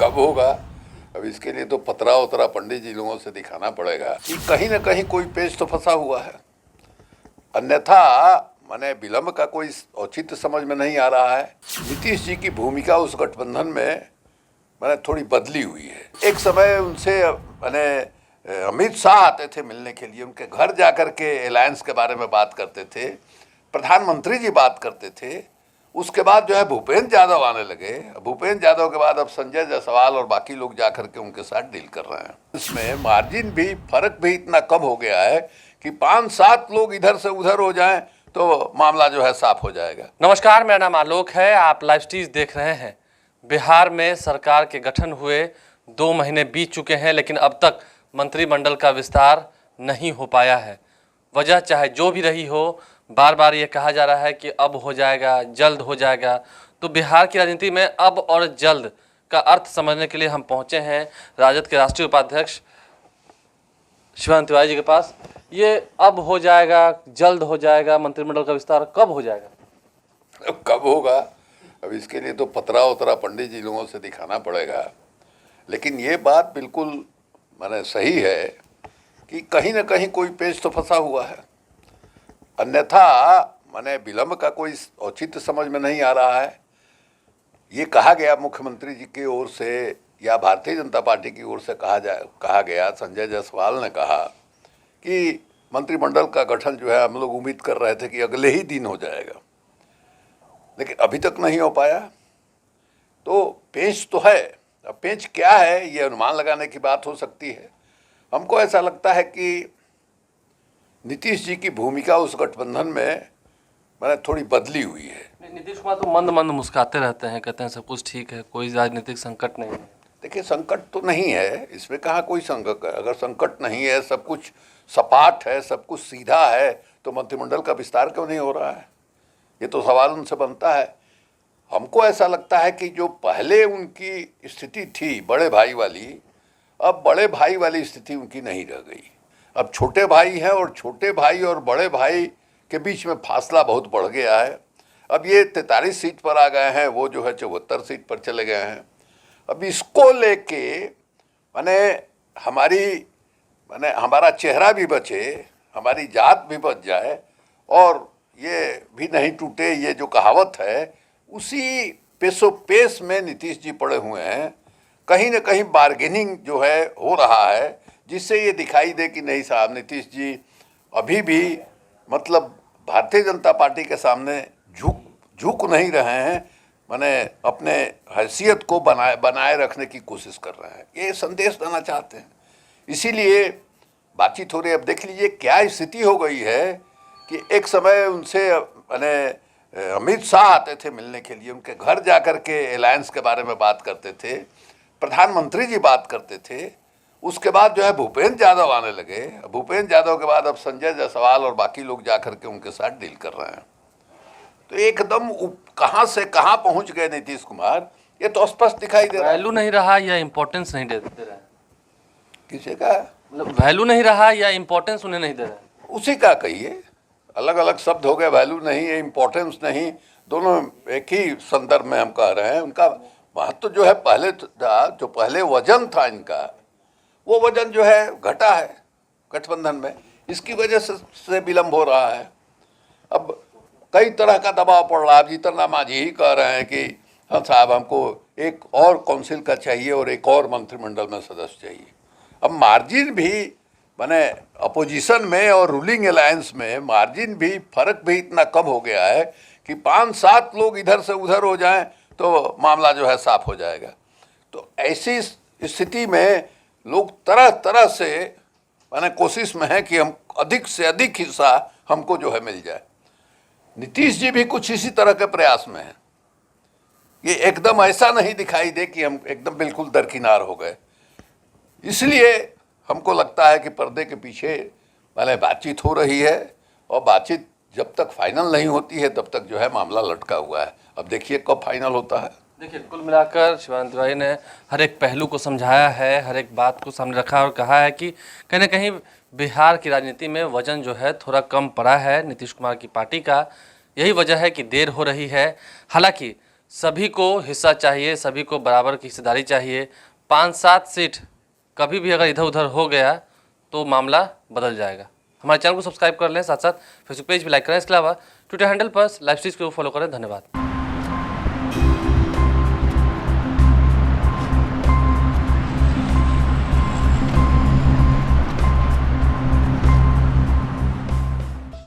कब होगा? अब इसके लिए तो पतरा उतरा पंडित जी लोगों से दिखाना पड़ेगा कि कहीं ना कहीं कोई पेच तो फंसा हुआ है। अन्यथा माने विलंब का कोई औचित्य समझ में नहीं आ रहा है। नीतीश जी की भूमिका उस गठबंधन में मैंने थोड़ी बदली हुई है। एक समय उनसे मैंने अमित शाह आते थे मिलने के लिए, उनके घर जाकर के अलायंस के बारे में बात करते थे, प्रधानमंत्री जी बात करते थे। उसके बाद जो है भूपेंद्र यादव आने लगे। भूपेंद्र यादव के बाद अब संजय जायसवाल और बाकी लोग जाकर के उनके साथ डील कर रहे हैं। इसमें मार्जिन भी, फर्क भी इतना कम हो गया है कि 5-7 लोग इधर से उधर हो जाएं तो मामला जो है साफ हो जाएगा। नमस्कार, मेरा नाम आलोक है। आप लाइव स्टीज देख रहे हैं। बिहार में सरकार के गठन हुए 2 महीने बीत चुके हैं, लेकिन अब तक मंत्रिमंडल का विस्तार नहीं हो पाया है। वजह चाहे जो भी रही हो, बार बार ये कहा जा रहा है कि अब हो जाएगा, जल्द हो जाएगा। तो बिहार की राजनीति में अब और जल्द का अर्थ समझने के लिए हम पहुंचे हैं राजद के राष्ट्रीय उपाध्यक्ष शिवानंद तिवारी जी के पास। ये अब हो जाएगा, जल्द हो जाएगा, मंत्रिमंडल का विस्तार कब हो जाएगा? अब कब होगा? अब इसके लिए तो पतरा उतरा पंडित जी लोगों से दिखाना पड़ेगा। लेकिन ये बात बिल्कुल माने सही है कि कहीं ना कहीं कोई पेच तो फंसा हुआ है। अन्यथा माने विलंब का कोई औचित्य समझ में नहीं आ रहा है। ये कहा गया मुख्यमंत्री जी की ओर से या भारतीय जनता पार्टी की ओर से कहा गया, संजय जायसवाल ने कहा कि मंत्रिमंडल का गठन जो है हम लोग उम्मीद कर रहे थे कि अगले ही दिन हो जाएगा, लेकिन अभी तक नहीं हो पाया। तो पेच तो है। अब पेच क्या है ये अनुमान लगाने की बात हो सकती है। हमको ऐसा लगता है कि नीतीश जी की भूमिका उस गठबंधन में मैंने थोड़ी बदली हुई है। नीतीश कुमार तो मंद मंद मुस्कुराते रहते हैं, कहते हैं सब कुछ ठीक है, कोई राजनीतिक संकट नहीं है। देखिए, संकट तो नहीं है, इसमें कहाँ कोई संकट है। अगर संकट नहीं है, सब कुछ सपाट है, सब कुछ सीधा है, तो मंत्रिमंडल का विस्तार क्यों नहीं हो रहा है? ये तो सवाल उनसे बनता है। हमको ऐसा लगता है कि जो पहले उनकी स्थिति थी बड़े भाई वाली, अब बड़े भाई वाली स्थिति उनकी नहीं रह गई। अब छोटे भाई हैं और छोटे भाई और बड़े भाई के बीच में फासला बहुत बढ़ गया है। अब ये 43 सीट पर आ गए हैं, वो जो है 74 सीट पर चले गए हैं। अब इसको लेके हमारा चेहरा भी बचे, हमारी जात भी बच जाए और ये भी नहीं टूटे, ये जो कहावत है, उसी पेशोपेश में नीतीश जी पड़े हुए हैं। कहीं ना कहीं बार्गेनिंग जो है हो रहा है, जिससे ये दिखाई दे कि नहीं साहब, नीतीश जी अभी भी मतलब भारतीय जनता पार्टी के सामने झुक नहीं रहे हैं, माने अपने हैसियत को बनाए रखने की कोशिश कर रहे हैं। ये संदेश देना चाहते हैं, इसीलिए बातचीत हो रही है। अब देख लीजिए क्या स्थिति हो गई है कि एक समय उनसे माने अमित शाह आते थे मिलने के लिए, उनके घर जाकर के अलायंस के बारे में बात करते थे, प्रधानमंत्री जी बात करते थे। उसके बाद जो है भूपेंद्र यादव आने लगे। भूपेंद्र यादव के बाद अब संजय जायसवाल और बाकी लोग जाकर के उनके साथ डील कर रहे हैं। तो एकदम कहां से कहां पहुंच गए नीतीश कुमार, ये तो स्पष्ट दिखाई दे रहा है। वैल्यू नहीं रहा या इंपॉर्टेंस नहीं दे रहे? किसी का मतलब वैल्यू नहीं रहा या इंपॉर्टेंस उन्हें नहीं दे रहे? उसी का कहिए, अलग अलग शब्द हो गए। वैल्यू नहीं है, इंपॉर्टेंस नहीं, दोनों एक ही संदर्भ में हम कह रहे हैं। उनका महत्व जो है पहले था, जो पहले वजन था इनका, वो वजन जो है घटा है गठबंधन में। इसकी वजह से विलंब हो रहा है। अब कई तरह का दबाव पड़ रहा है। अब जीतन राम मांझी ही कह रहे हैं कि हाँ साहब, हमको एक और काउंसिल का चाहिए और एक और मंत्रिमंडल में सदस्य चाहिए। अब मार्जिन भी माने अपोजिशन में और रूलिंग अलायंस में मार्जिन भी, फर्क भी इतना कम हो गया है कि 5-7 लोग इधर से उधर हो जाएं तो मामला जो है साफ हो जाएगा। तो ऐसी स्थिति में लोग तरह तरह से माने कोशिश में है कि हम अधिक से अधिक हिस्सा हमको जो है मिल जाए। नीतीश जी भी कुछ इसी तरह के प्रयास में हैं। ये एकदम ऐसा नहीं दिखाई दे कि हम एकदम बिल्कुल दरकिनार हो गए। इसलिए हमको लगता है कि पर्दे के पीछे माने बातचीत हो रही है, और बातचीत जब तक फाइनल नहीं होती है तब तक जो है मामला लटका हुआ है। अब देखिए कब फाइनल होता है। देखिए, कुल मिलाकर शिवानंद तिवारी ने हर एक पहलू को समझाया है, हर एक बात को सामने रखा और कहा है कि कहीं ना कहीं बिहार की राजनीति में वजन जो है थोड़ा कम पड़ा है नीतीश कुमार की पार्टी का। यही वजह है कि देर हो रही है। हालांकि सभी को हिस्सा चाहिए, सभी को बराबर की हिस्सेदारी चाहिए। 5-7 सीट कभी भी अगर इधर उधर हो गया तो मामला बदल जाएगा। हमारे चैनल को सब्सक्राइब कर लें, साथ साथ फेसबुक पेज भी लाइक करें। इसके अलावा ट्विटर हैंडल पर लाइव स्ट्रीज को फॉलो करें। धन्यवाद।